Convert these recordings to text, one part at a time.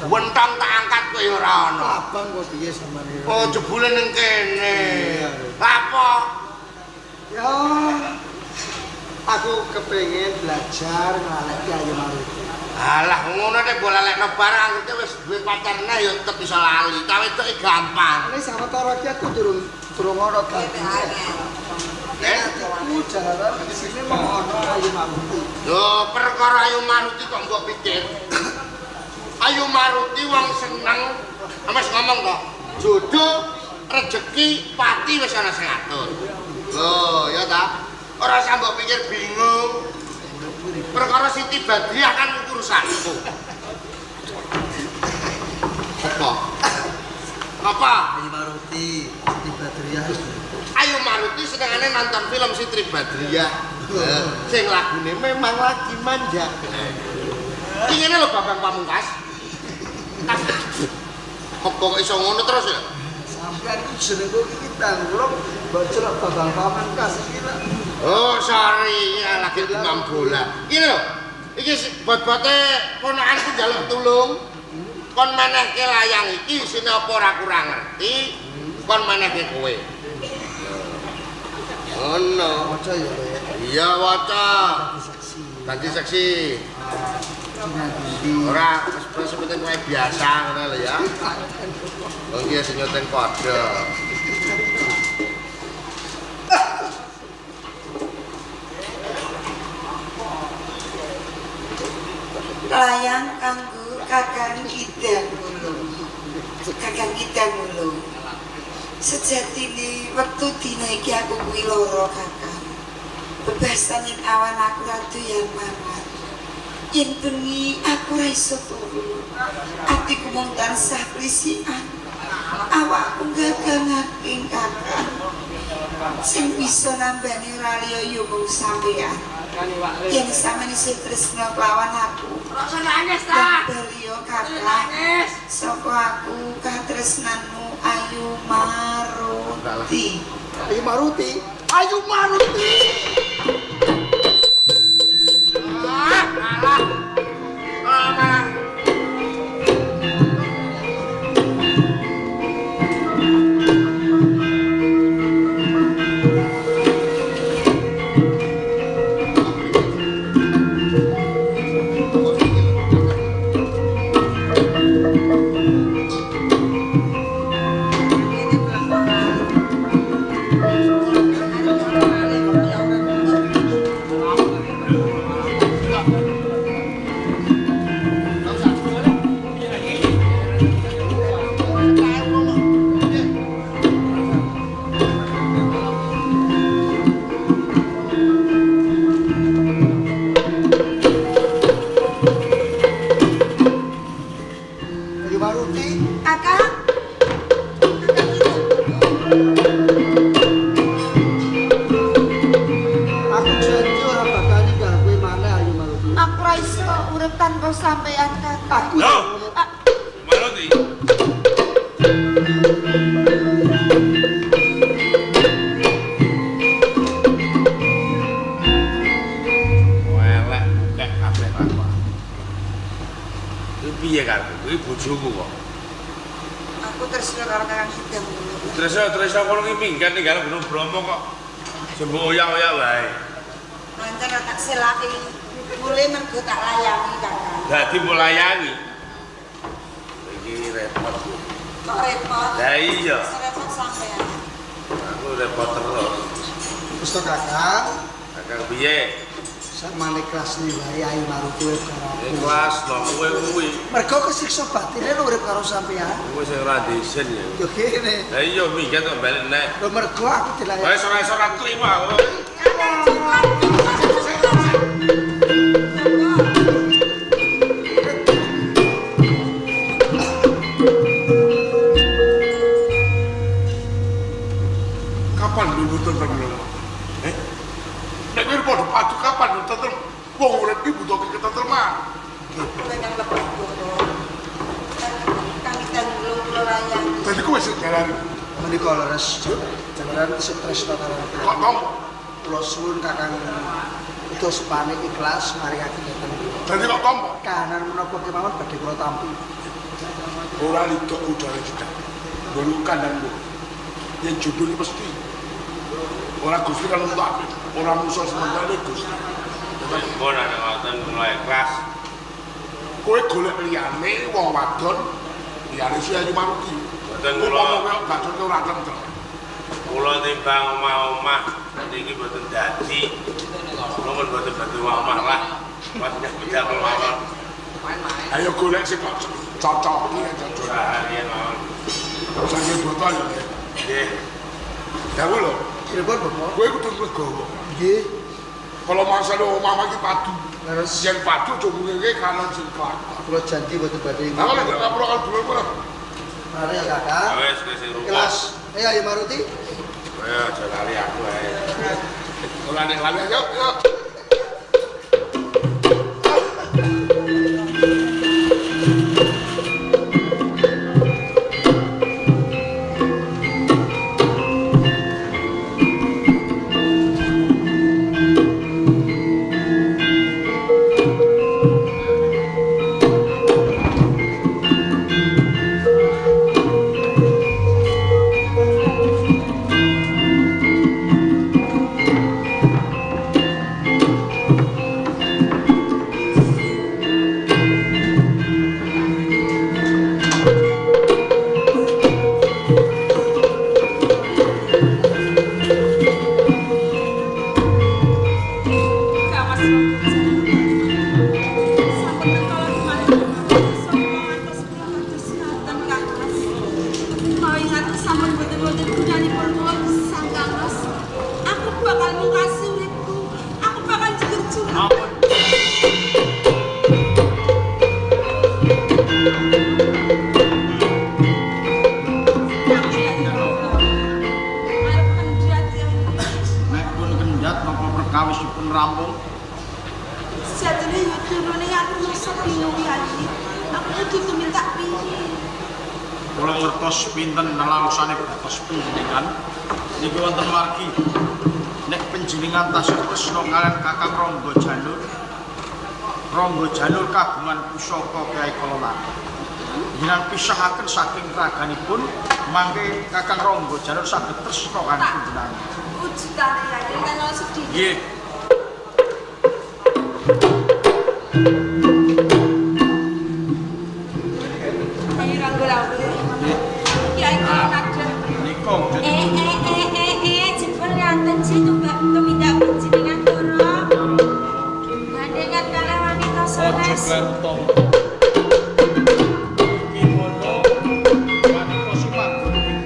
Wentang tak angkat kowe ora ana. Abang kok piye sampeyan? Oh, jebule ning kene. Apa? Ya aku kepengin belajar ngalek Ayu Maruti. Alah ngono nek bola lekno barang iki wis duwe pacar neh ya tetep iso lali. Cawe wedoke gampang. Ini sawetara iki aku durung ana dadi. Aku jalaran di sini mau ono Ayu Maruti. Yo perkara Ayu Maruti kok mbok pikir. Ayu Maruti wong seneng, wis ngomong kok. Jodoh, rezeki, pati wis ana sing ngatur. Loh, ya ta. Ora usah mbok pikir bingung. Perkara Siti Badriah kan urusanku. Apa? Apa? Ayu Maruti, Siti Badriah. Ayu Maruti senengane nonton film Siti Badriah. Sing lagune memang lagi manja. Iki ngene lho Bambang Pamungkas. Kok kok iso ngono terus ya? Sampeyan iku jenengku iki tangglong mbok celok Bambang Pamungkas iki lho. Oh, sorry, ya lagi imam bola. Iki lho. Iki bot-bote ponakanku njaluk tulung. Kon menehke layang iki isine apa ora kurang ngerti. Kon menehke kowe. Ono. Waca ya, Pak. Iya, waca. Ganti seksi. Ora wis penting kowe biasa ngono lho ya. Wong iki sing nyoteng padha. Layang kanggo Kakang Idang Wulung. Kakang Idang Wulung. Sejatine wektu dina iki aku kuwi lara Kakang. Bebasaning awan aku ratu yang mangat. Yen bengi aku ra iso turu. Atiku mung tansah prisian. Awakku gagangaking Kakang. Sing bisa nambani raliya yo mung sampeyan. Yen sampeyan isih tresna kelawan aku. Rasa nangis ta? Beliau Kakang. Sapa aku katresnanmu Ayu Maruti. Ayu Maruti. Ayu Maruti. Sampeyan Kakang. Loh. Maruti. Welek kek kabeh apa. Iki piye karepmu? Kuwi bojoku kok. Aku tresna karo Kakang Idang. Tresna kono iki minggat ninggal Gunung Bromo kok. Sembo oyak-oyak wae. Pancen tak selaki. Mulai mergo tak layangi Kakang. Dadi mulayangi. Iki repot. Kok repot? Lah iya. Repot sampean. Aku repot terus. Wis to Kakang. Kakang piye? Samane kelas ni wae ayo maruti urip karo aku. Ikhlas lho kowe kuwi. Mergo kesiksa batine lho urip karo sampean. Kowe sing ora disen ya. Yo kene. Lah iya minggat kok balik nek. Lho mergo aku dilayani. Wis ora trimo aku. Kapan dulu tentang lo? Nek kowe padha padu kapan dulu tentang wong urip iki butuh ketentreman. Kang lebet kula. Kang tanggung kula layani. Dadi kowe sing jalan Menika leres jalaran stres karo kok tom. kula suwun Kakang itu sepane ikhlas maringake ngeten. Dadi kok tom. Kahanan menapa kemawon badhe kula tampi. Ora lidok udara juga. Dulu kandang bu. Yang judul ini pasti. Orang Gusti kan untuk apa? Orang musuh sementara Gusti. Mun ana ngoten mulai kelas. Kowe golek liyane wong wadon liyane si Ayu Maruti. Boten Kowe kula. ngomong gak ora tentrem. Kula timbang omah-omah niki boten dadi. Kula mun boten dadi omah lah. Pas beda mawon. Ayo golek sing kok cocok iki cocok. Saharian mawon. Sange botol ya. Nggih. Dawu lho, Pripun Bapak? kowe kudu legowo. Nggih. Kalau masalah omah iki padu. Leres Yen padu aja ngene kanan sing kelakon. kula janji boten badhe. Lah kalau gak perlu kan dulu kok. Mari ya Kakang. Wis wis rupa. Kelas. Ayo Maruti. Ayo aja lali aku ae. Ora nek lali yuk yuk. Nek pun kendhat napa perkawisipun rampung Sejatine yo turune aku mesti bingung ya iki. Aku kudu minta piye? kula ngertos pinten nelangsane batas panjenengan niki wonten margi nek panjenengan tasih tresna kaliyan Kakang Rangga Janur kagungan pusaka Kyai Kalonata jenengan pisahaken saking raganipun mangke Kakang Rangga Janur saged tresna kan panjenengan Wujudane ya iki kan sedih. nggih Ayo ranggo lawe. Kiai kader. nika Jempol ngaten sih tumindak panjenengan turu. Gandengan kalih wanita ojo sanes. klerutong kimono wanita sipagun ing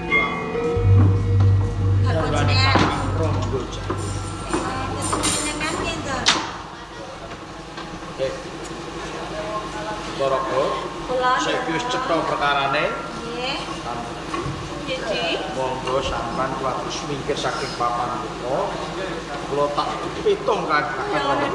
Panjenengan. Rangga Janur Panjenengan pinter. Baraka, Kula saiki wis cetha perkarane, nggih. Nggih. monggo sampean kuwatus mingkir saking papan kula. Kula tak pitung Kakang Rangga.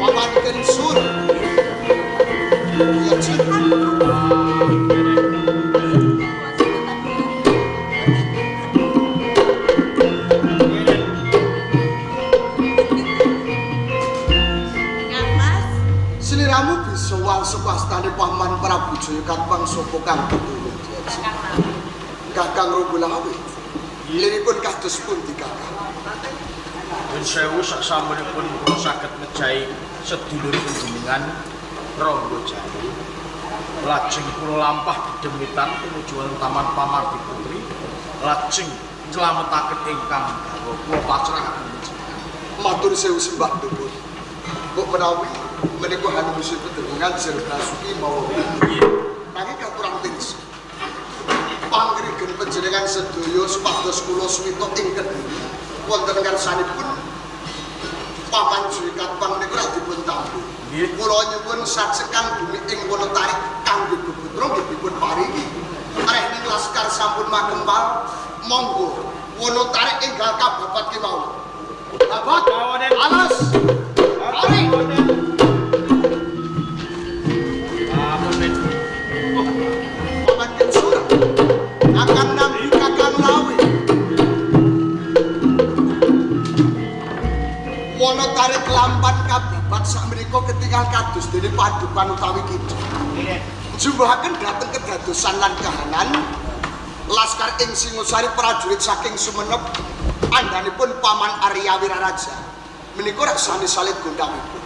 Papan sur. Ya cinta. Joyo Katwang sapa kang betul. Kakang Ronggolawi. Liripun kados pundi Kakang? Nyuwun sewu saksampunipun kula saged mejahi sedulur panjenengan Ronggojati. Lajeng kula lampah dedemitan tumuju wonten Taman Pamardi Putri. Lajeng nylametaken ingkang garwa kula pacrahaken panjenengan. Matur sewu sembah dhuwur. Mbok menawi menika hanungipun panjenengan Jendrasuki mawa nanging katurang tiris. Pangregen panjenengan sedaya supados kula suwita ing Kediri. Wonten ngarsanipun Paman Joyo Katwang niku ora dipun tampu. Kula nyuwun sajekan bumi ing Wonotarik kangge Gubutra nggih dipun paringi. Areh ning laskar sampun makempal, monggo Wonotarik enggal kababat kemawon. Babat, alas. Mari. Paman Kensura. Kakang Nambi Kakang Lawi. Wonotarik lampan kababat sakmenika ketingal kados dene padukan utawi kidul. Jumbahaken dhateng kedadosan lan kahanan laskar ing Singosari prajurit saking Sumenep andhanipun Paman Arya Wiraraja. Menika raksane salib gondangipun.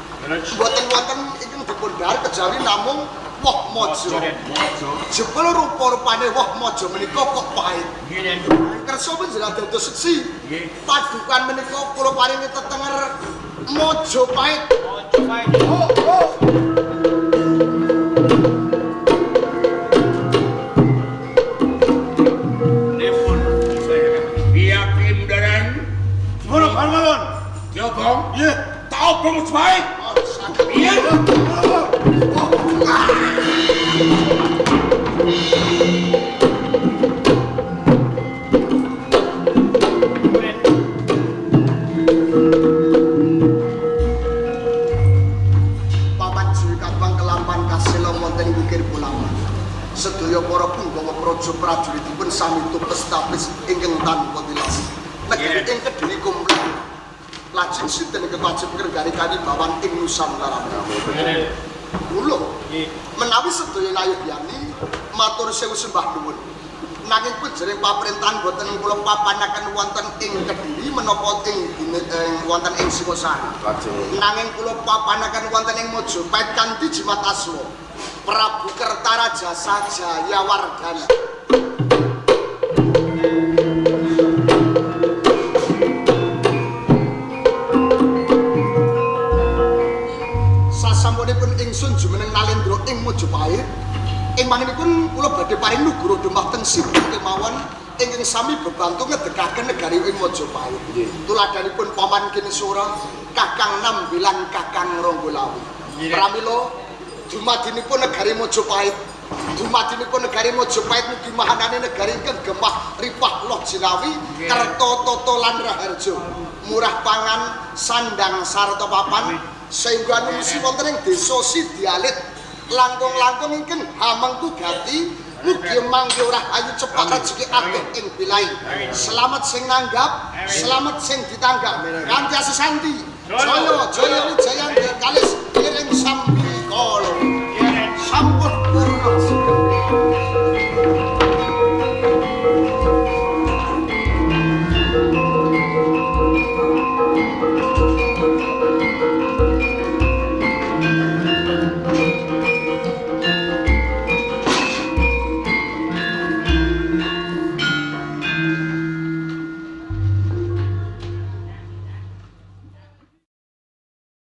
Mboten wonten ingkang dipun dhahar kejawi namung woh maja. Jebul rupa-rupane woh maja menika kok pahit. Kersa panjenengan dados seksi. Padukan menika kula paringi tetenger maja pahit. Ya Bang, iya, tau Bang baik. Iya. Paman Joyo Katwang kelampan kasil wonten Bukir Pulaman. Sedaya para punggawa praja prajuritipun sami tupes tapis ingkang tanpa tilas. Negeri ing Kediri kumlampah. Lajeng sinten kewajib ngrenggani kanibawan ing Nusantara. Kula menawi sedaya nayogyani matur sewu sembah nuwun. Nanging panjenengan paprentahan boten kula papanaken wonten ing Kediri menapa ing wonten ing Singosari. Nanging kula papanaken wonten ing Mojopahit kanthi jimat aswa Prabu Kertaraja Sajayawardhana. Sasampunipun ingsun jumeneng Nalendra ing Mojopahit, ing manginipun kula badhe paring nugara dumateng sipun kemawon ingkang sami bebantu ngedekaken negari ing Mojopahit. Tuladhanipun Paman Kensura, Kakang Nambi lan Kakang Ronggolawi. Pramila dumadinipun negari Mojopahit, mugi mahanane negari ingkang gemah ripah loh jinawi, kerta tata lan raharja, murah pangan, sandang sarta papan. Sehingga nusi wonten ing desa Sidialit langkung-langkung ingkang hamengku gati mugi mangke ora ayu cepat rejeki akeh ing bilai. Selamat sing nanggap, selamat sing ditanggap. Kanthi asesanti Jaya Jaya Wijayanti kalis iring sambi kala. Sampun purna.